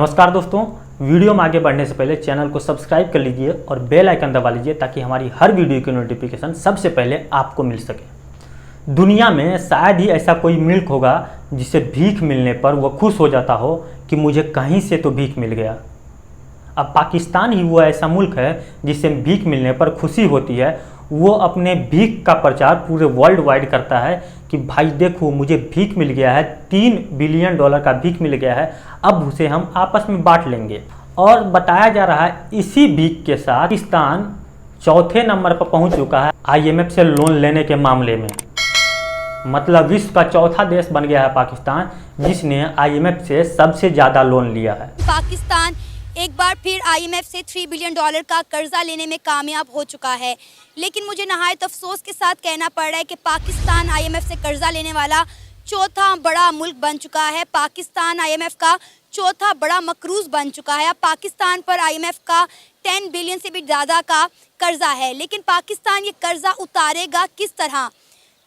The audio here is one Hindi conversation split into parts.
नमस्कार दोस्तों, वीडियो में आगे बढ़ने से पहले चैनल को सब्सक्राइब कर लीजिए और बेल आइकन दबा लीजिए ताकि हमारी हर वीडियो की नोटिफिकेशन सबसे पहले आपको मिल सके। दुनिया में शायद ही ऐसा कोई मुल्क होगा जिसे भीख मिलने पर वो खुश हो जाता हो कि मुझे कहीं से तो भीख मिल गया। अब पाकिस्तान ही वो ऐसा मुल्क है जिसे भीख मिलने पर खुशी होती है। वो अपने भीख का प्रचार पूरे वर्ल्ड वाइड करता है कि भाई देखो मुझे भीख मिल गया है, $3 बिलियन का भीख मिल गया है, अब उसे हम आपस में बांट लेंगे। और बताया जा रहा है इसी भीख के साथ पाकिस्तान चौथे नंबर पर पहुंच चुका है IMF से लोन लेने के मामले में। मतलब विश्व का चौथा देश बन गया है पाकिस्तान, जिसने IMF से सबसे ज़्यादा लोन लिया है। पाकिस्तान एक बार फिर IMF से $3 बिलियन का कर्जा लेने में कामयाब हो चुका है, लेकिन मुझे नहायत अफसोस के साथ कहना पड़ रहा है कि पाकिस्तान IMF से कर्जा लेने वाला चौथा बड़ा मुल्क बन चुका है। पाकिस्तान IMF का चौथा बड़ा मकरूज बन चुका है। अब पाकिस्तान पर IMF का 10 बिलियन से भी ज़्यादा का कर्जा है, लेकिन पाकिस्तान ये कर्जा उतारेगा किस तरह?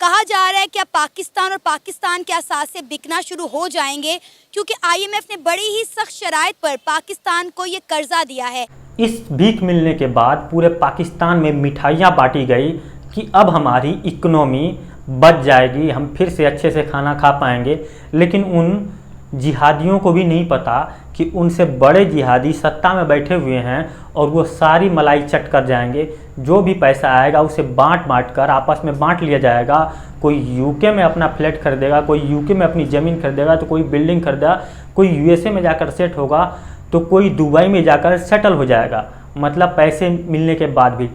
कहा जा रहा है कि अब पाकिस्तान और पाकिस्तान के असासे बिकना शुरू हो जाएंगे, क्योंकि IMF ने बड़ी ही सख्त शराइत पर पाकिस्तान को ये कर्जा दिया है। इस भीख मिलने के बाद पूरे पाकिस्तान में मिठाइयाँ बांटी गई कि अब हमारी इकोनॉमी बच जाएगी, हम फिर से अच्छे से खाना खा पाएंगे। लेकिन उन जिहादियों को भी नहीं पता कि उनसे बड़े जिहादी सत्ता में बैठे हुए हैं और वो सारी मलाई चट कर जाएंगे। जो भी पैसा आएगा उसे बांट कर आपस में बांट लिया जाएगा। कोई यूके में अपना फ्लैट खरीदेगा, कोई यूके में अपनी ज़मीन खरीदेगा, तो कोई बिल्डिंग खरीदेगा, कोई USA में जाकर सेट होगा, तो कोई दुबई में जाकर सेटल हो जाएगा, मतलब पैसे मिलने के बाद भी।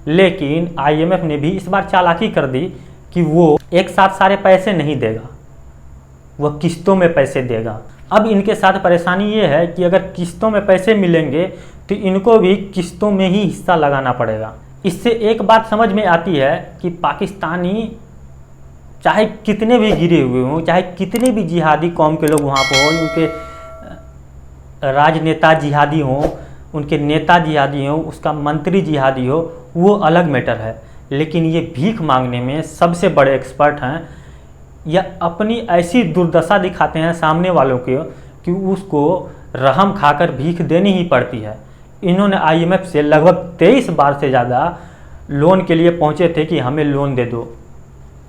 लेकिन IMF ने भी इस बार चालाकी कर दी कि वो एक साथ सारे पैसे नहीं देगा, वह किस्तों में पैसे देगा। अब इनके साथ परेशानी ये है कि अगर किस्तों में पैसे मिलेंगे तो इनको भी किस्तों में ही हिस्सा लगाना पड़ेगा। इससे एक बात समझ में आती है कि पाकिस्तानी चाहे कितने भी गिरे हुए हों, चाहे कितने भी जिहादी कौम के लोग वहाँ पर हों, उनके राजनेता जिहादी हों, उनके नेता जिहादी हों, उसका मंत्री जिहादी हो, वो अलग मैटर है। लेकिन ये भीख मांगने में सबसे बड़े एक्सपर्ट हैं, या अपनी ऐसी दुर्दशा दिखाते हैं सामने वालों को कि उसको रहम खाकर भीख देनी ही पड़ती है। इन्होंने IMF से लगभग 23 बार से ज़्यादा लोन के लिए पहुँचे थे कि हमें लोन दे दो।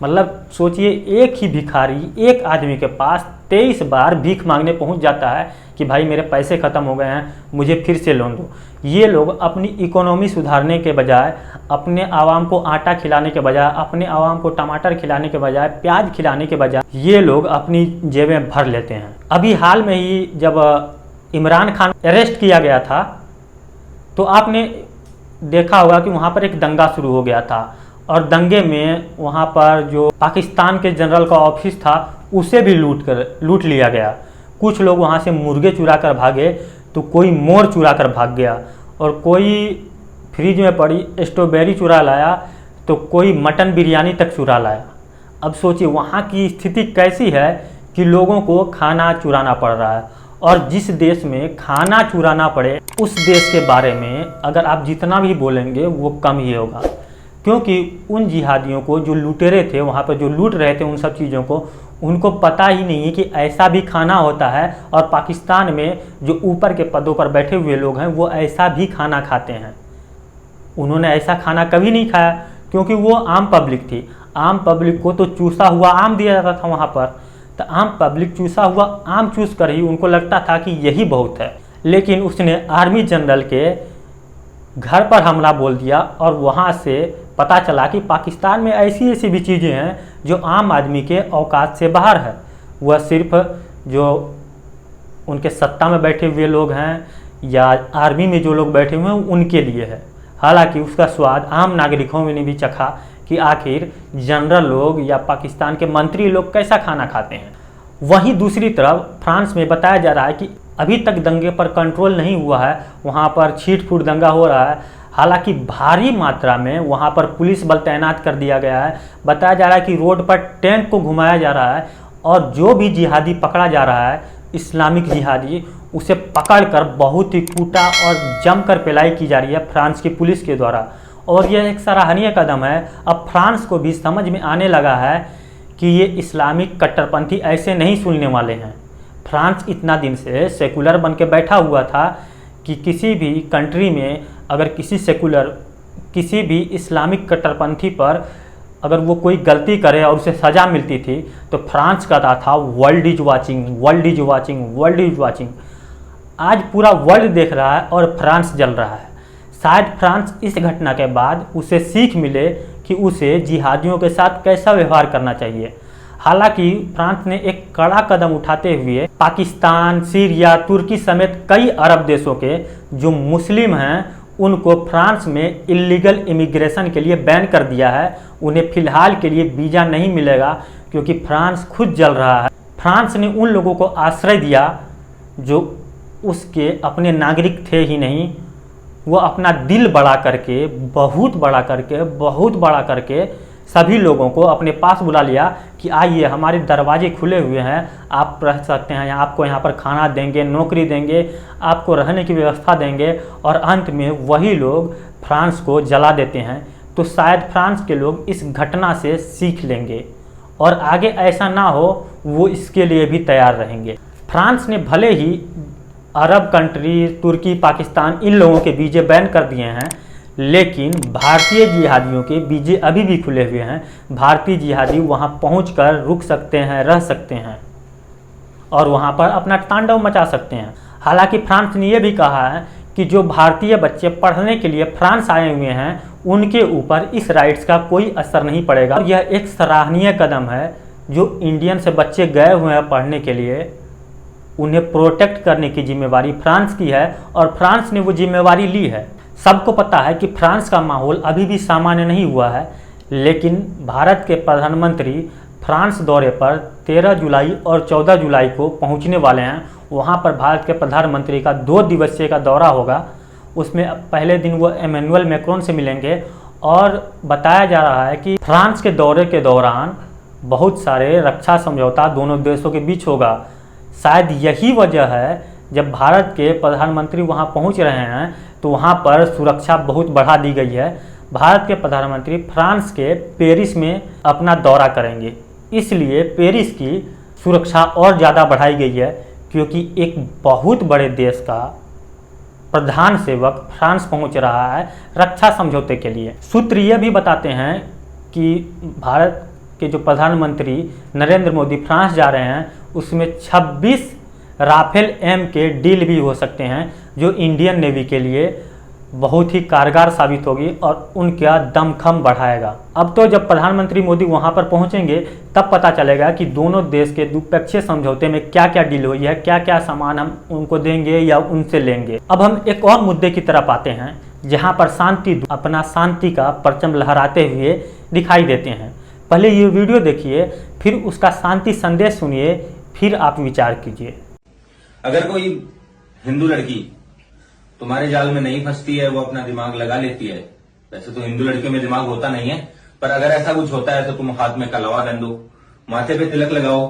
मतलब सोचिए, एक ही भिखारी एक आदमी के पास 23 बार भीख मांगने पहुंच जाता है कि भाई मेरे पैसे ख़त्म हो गए हैं, मुझे फिर से लोन दो। ये लोग अपनी इकोनॉमी सुधारने के बजाय, अपने आवाम को आटा खिलाने के बजाय, अपने आवाम को टमाटर खिलाने के बजाय, प्याज खिलाने के बजाय, ये लोग अपनी जेबें भर लेते हैं। अभी हाल में ही जब इमरान खान अरेस्ट किया गया था तो आपने देखा होगा कि वहाँ पर एक दंगा शुरू हो गया था, और दंगे में वहाँ पर जो पाकिस्तान के जनरल का ऑफिस था उसे भी लूट लिया गया। कुछ लोग वहाँ से मुर्गे चुरा कर भागे, तो कोई मोर चुरा कर भाग गया, और कोई फ्रिज में पड़ी स्ट्रॉबेरी चुरा लाया, तो कोई मटन बिरयानी तक चुरा लाया। अब सोचिए वहाँ की स्थिति कैसी है कि लोगों को खाना चुराना पड़ रहा है। और जिस देश में खाना चुराना पड़े उस देश के बारे में अगर आप जितना भी बोलेंगे वो कम ही होगा, क्योंकि उन जिहादियों को जो लुटेरे थे वहाँ पर, जो लूट रहे थे उन सब चीज़ों को, उनको पता ही नहीं है कि ऐसा भी खाना होता है। और पाकिस्तान में जो ऊपर के पदों पर बैठे हुए लोग हैं वो ऐसा भी खाना खाते हैं। उन्होंने ऐसा खाना कभी नहीं खाया, क्योंकि वो आम पब्लिक थी। आम पब्लिक को तो चूसा हुआ आम दिया जाता था वहाँ पर, तो आम पब्लिक चूसा हुआ आम चूस कर ही उनको लगता था कि यही बहुत है। लेकिन उसने आर्मी जनरल के घर पर हमला बोल दिया, और वहाँ से पता चला कि पाकिस्तान में ऐसी भी चीज़ें हैं जो आम आदमी के औकात से बाहर है। वह सिर्फ जो उनके सत्ता में बैठे हुए लोग हैं या आर्मी में जो लोग बैठे हुए हैं उनके लिए है। हालांकि उसका स्वाद आम नागरिकों ने भी चखा कि आखिर जनरल लोग या पाकिस्तान के मंत्री लोग कैसा खाना खाते हैं। वहीं दूसरी तरफ फ्रांस में बताया जा रहा है कि अभी तक दंगे पर कंट्रोल नहीं हुआ है, वहाँ पर छीट फूट दंगा हो रहा है। हालांकि भारी मात्रा में वहाँ पर पुलिस बल तैनात कर दिया गया है। बताया जा रहा है कि रोड पर टैंक को घुमाया जा रहा है, और जो भी जिहादी पकड़ा जा रहा है, इस्लामिक जिहादी, उसे पकड़कर बहुत ही कूटा और जमकर पिलाई की जा रही है फ्रांस की पुलिस के द्वारा। और यह एक सराहनीय कदम है। अब फ्रांस को भी समझ में आने लगा है कि ये इस्लामिक कट्टरपंथी ऐसे नहीं सुनने वाले हैं। फ्रांस इतना दिन से सेकुलर बन के बैठा हुआ था कि किसी भी कंट्री में अगर किसी भी इस्लामिक कट्टरपंथी पर अगर वो कोई गलती करे और उसे सज़ा मिलती थी तो फ्रांस कहता था world is watching, world is watching, world is watching. आज पूरा वर्ल्ड देख रहा है और फ्रांस जल रहा है। शायद फ्रांस इस घटना के बाद उसे सीख मिले कि उसे जिहादियों के साथ कैसा व्यवहार करना चाहिए। हालांकि फ्रांस ने एक कड़ा कदम उठाते हुए पाकिस्तान, सीरिया, तुर्की समेत कई अरब देशों के जो मुस्लिम हैं उनको फ्रांस में इलीगल इमिग्रेशन के लिए बैन कर दिया है। उन्हें फ़िलहाल के लिए वीज़ा नहीं मिलेगा क्योंकि फ्रांस खुद जल रहा है। फ्रांस ने उन लोगों को आश्रय दिया जो उसके अपने नागरिक थे ही नहीं, वो अपना दिल बड़ा करके, बहुत बड़ा करके सभी लोगों को अपने पास बुला लिया कि आइए, हमारे दरवाजे खुले हुए हैं, आप रह सकते हैं, आपको यहाँ पर खाना देंगे, नौकरी देंगे, आपको रहने की व्यवस्था देंगे। और अंत में वही लोग फ्रांस को जला देते हैं। तो शायद फ्रांस के लोग इस घटना से सीख लेंगे और आगे ऐसा ना हो, वो इसके लिए भी तैयार रहेंगे। फ्रांस ने भले ही अरब कंट्री, तुर्की, पाकिस्तान, इन लोगों के वीज़े बैन कर दिए हैं, लेकिन भारतीय जिहादियों के वीज़े अभी भी खुले हुए हैं। भारतीय जिहादी वहां पहुंचकर रुक सकते हैं, रह सकते हैं और वहां पर अपना तांडव मचा सकते हैं। हालांकि फ्रांस ने यह भी कहा है कि जो भारतीय बच्चे पढ़ने के लिए फ्रांस आए हुए हैं उनके ऊपर इस राइट्स का कोई असर नहीं पड़ेगा। और यह एक सराहनीय कदम है जो इंडियन से बच्चे गए हुए हैं पढ़ने के लिए, उन्हें प्रोटेक्ट करने की जिम्मेवारी फ्रांस की है और फ्रांस ने वो जिम्मेवारी ली है। सबको पता है कि फ्रांस का माहौल अभी भी सामान्य नहीं हुआ है, लेकिन भारत के प्रधानमंत्री फ्रांस दौरे पर 13 जुलाई और 14 जुलाई को पहुंचने वाले हैं। वहां पर भारत के प्रधानमंत्री का 2 दिवसीय का दौरा होगा। उसमें पहले दिन वो इमैनुअल मैक्रोन से मिलेंगे और बताया जा रहा है कि फ्रांस के दौरे के दौरान बहुत सारे रक्षा समझौता दोनों देशों के बीच होगा। शायद यही वजह है जब भारत के प्रधानमंत्री वहां पहुंच रहे हैं तो वहां पर सुरक्षा बहुत बढ़ा दी गई है। भारत के प्रधानमंत्री फ्रांस के पेरिस में अपना दौरा करेंगे, इसलिए पेरिस की सुरक्षा और ज़्यादा बढ़ाई गई है क्योंकि एक बहुत बड़े देश का प्रधान सेवक फ्रांस पहुंच रहा है रक्षा समझौते के लिए। सूत्र ये भी बताते हैं कि भारत के जो प्रधानमंत्री नरेंद्र मोदी फ्रांस जा रहे हैं उसमें 26 राफेल एम के डील भी हो सकते हैं जो इंडियन नेवी के लिए बहुत ही कारगर साबित होगी और उनका दमखम बढ़ाएगा। अब तो जब प्रधानमंत्री मोदी वहां पर पहुंचेंगे तब पता चलेगा कि दोनों देश के द्विपक्षीय समझौते में क्या क्या डील हुई है, क्या क्या सामान हम उनको देंगे या उनसे लेंगे। अब हम एक और मुद्दे की तरफ आते हैं जहां पर शांति अपना शांति का परचम लहराते हुए दिखाई देते हैं। पहले ये वीडियो देखिए, फिर उसका शांति संदेश सुनिए, फिर आप विचार कीजिए। अगर कोई हिंदू लड़की तुम्हारे जाल में नहीं फंसती है, वो अपना दिमाग लगा लेती है। वैसे तो हिंदू लड़कियों में दिमाग होता नहीं है, पर अगर ऐसा कुछ होता है तो तुम हाथ में कलवा बांध दो, माथे पे तिलक लगाओ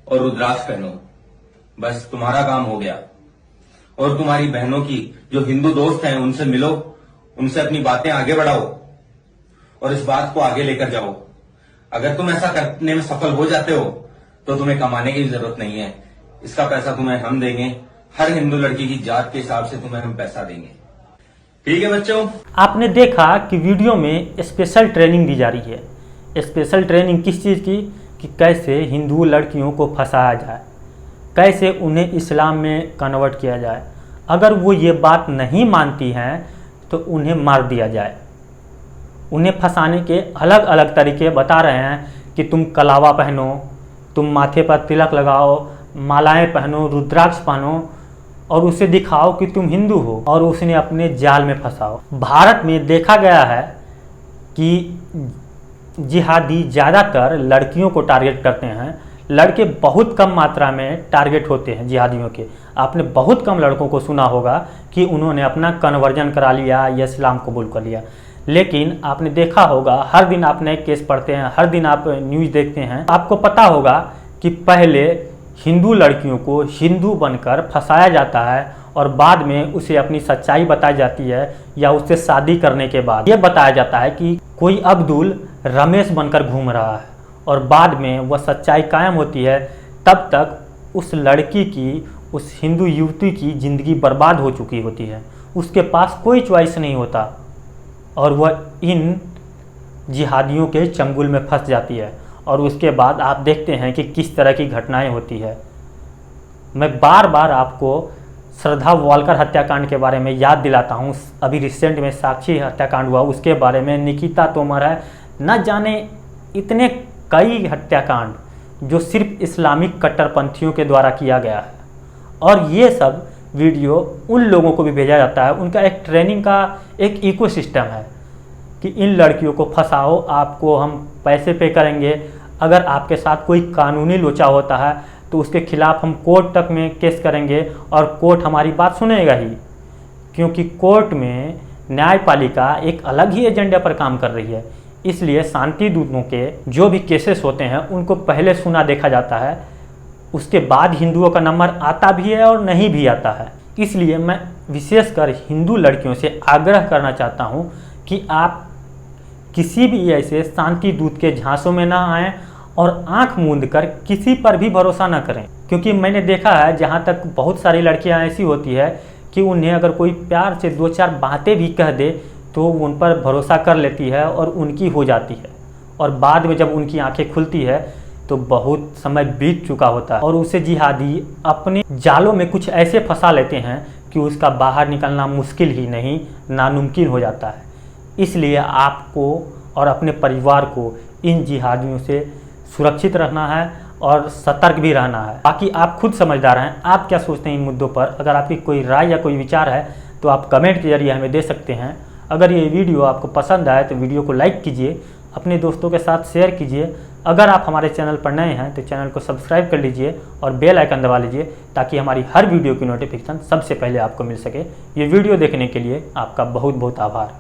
और रुद्राक्ष पहनो, बस तुम्हारा काम हो गया। और तुम्हारी बहनों की जो हिंदू दोस्त हैं उनसे मिलो, उनसे अपनी बातें आगे बढ़ाओ और इस बात को आगे लेकर जाओ। अगर तुम ऐसा करने में सफल हो जाते हो तो तुम्हें कमाने की जरूरत नहीं है, इसका पैसा तुम्हें हम देंगे। हर हिंदू लड़की की जात के हिसाब से तुम्हें हम पैसा देंगे, ठीक है बच्चों। आपने देखा कि वीडियो में स्पेशल ट्रेनिंग दी जा रही है। स्पेशल ट्रेनिंग किस चीज़ की? कि कैसे हिंदू लड़कियों को फंसाया जाए, कैसे उन्हें इस्लाम में कन्वर्ट किया जाए। अगर वो ये बात नहीं मानती हैं तो उन्हें मार दिया जाए। उन्हें फंसाने के अलग अलग तरीके बता रहे हैं कि तुम कलावा पहनो, तुम माथे पर तिलक लगाओ, मालाएं पहनो, रुद्राक्ष पहनो और उसे दिखाओ कि तुम हिंदू हो और उसने अपने जाल में फंसाओ। भारत में देखा गया है कि जिहादी ज़्यादातर लड़कियों को टारगेट करते हैं, लड़के बहुत कम मात्रा में टारगेट होते हैं जिहादियों के। आपने बहुत कम लड़कों को सुना होगा कि उन्होंने अपना कन्वर्जन करा लिया या इस्लाम कबूल कर लिया। लेकिन आपने देखा होगा, हर दिन आप नए केस पढ़ते हैं, हर दिन आप न्यूज़ देखते हैं, आपको पता होगा कि पहले हिंदू लड़कियों को हिंदू बनकर फंसाया जाता है और बाद में उसे अपनी सच्चाई बताई जाती है या उससे शादी करने के बाद यह बताया जाता है कि कोई अब्दुल रमेश बनकर घूम रहा है और बाद में वह सच्चाई कायम होती है। तब तक उस लड़की की, उस हिंदू युवती की ज़िंदगी बर्बाद हो चुकी होती है। उसके पास कोई चॉइस नहीं होता और वह इन जिहादियों के चंगुल में फंस जाती है। और उसके बाद आप देखते हैं कि किस तरह की घटनाएं होती है। मैं बार बार आपको श्रद्धा वालकर हत्याकांड के बारे में याद दिलाता हूँ। अभी रिसेंट में साक्षी हत्याकांड हुआ, उसके बारे में निकिता तोमर है, न जाने इतने कई हत्याकांड जो सिर्फ इस्लामिक कट्टरपंथियों के द्वारा किया गया है। और ये सब वीडियो उन लोगों को भी भेजा जाता है। उनका एक ट्रेनिंग का एक इकोसिस्टम है कि इन लड़कियों को फंसाओ, आपको हम पैसे पे करेंगे, अगर आपके साथ कोई कानूनी लोचा होता है तो उसके खिलाफ हम कोर्ट तक में केस करेंगे और कोर्ट हमारी बात सुनेगा ही, क्योंकि कोर्ट में न्यायपालिका एक अलग ही एजेंडे पर काम कर रही है। इसलिए शांति दूतों के जो भी केसेस होते हैं उनको पहले सुना देखा जाता है, उसके बाद हिंदुओं का नंबर आता भी है और नहीं भी आता है। इसलिए मैं विशेषकर हिंदू लड़कियों से आग्रह करना चाहता हूं कि आप किसी भी ऐसे शांति दूत के झांसों में ना आएं और आंख मूंद कर किसी पर भी भरोसा ना करें। क्योंकि मैंने देखा है जहां तक बहुत सारी लड़कियां ऐसी होती है कि उन्हें अगर कोई प्यार से 2-4 बातें भी कह दे तो उन पर भरोसा कर लेती है और उनकी हो जाती है। और बाद में जब उनकी आंखें खुलती है तो बहुत समय बीत चुका होता है और उसे जिहादी अपने जालों में कुछ ऐसे फंसा लेते हैं कि उसका बाहर निकलना मुश्किल ही नहीं, नामुमकिन हो जाता है। इसलिए आपको और अपने परिवार को इन जिहादियों से सुरक्षित रहना है और सतर्क भी रहना है। बाकी आप खुद समझदार हैं, आप क्या सोचते हैं इन मुद्दों पर। अगर आपकी कोई राय या कोई विचार है तो आप कमेंट के जरिए हमें दे सकते हैं। अगर ये वीडियो आपको पसंद आए तो वीडियो को लाइक कीजिए, अपने दोस्तों के साथ शेयर कीजिए। अगर आप हमारे चैनल पर नए हैं तो चैनल को सब्सक्राइब कर लीजिए और बेल आइकन दबा लीजिए ताकि हमारी हर वीडियो की नोटिफिकेशन सबसे पहले आपको मिल सके। ये वीडियो देखने के लिए आपका बहुत बहुत आभार।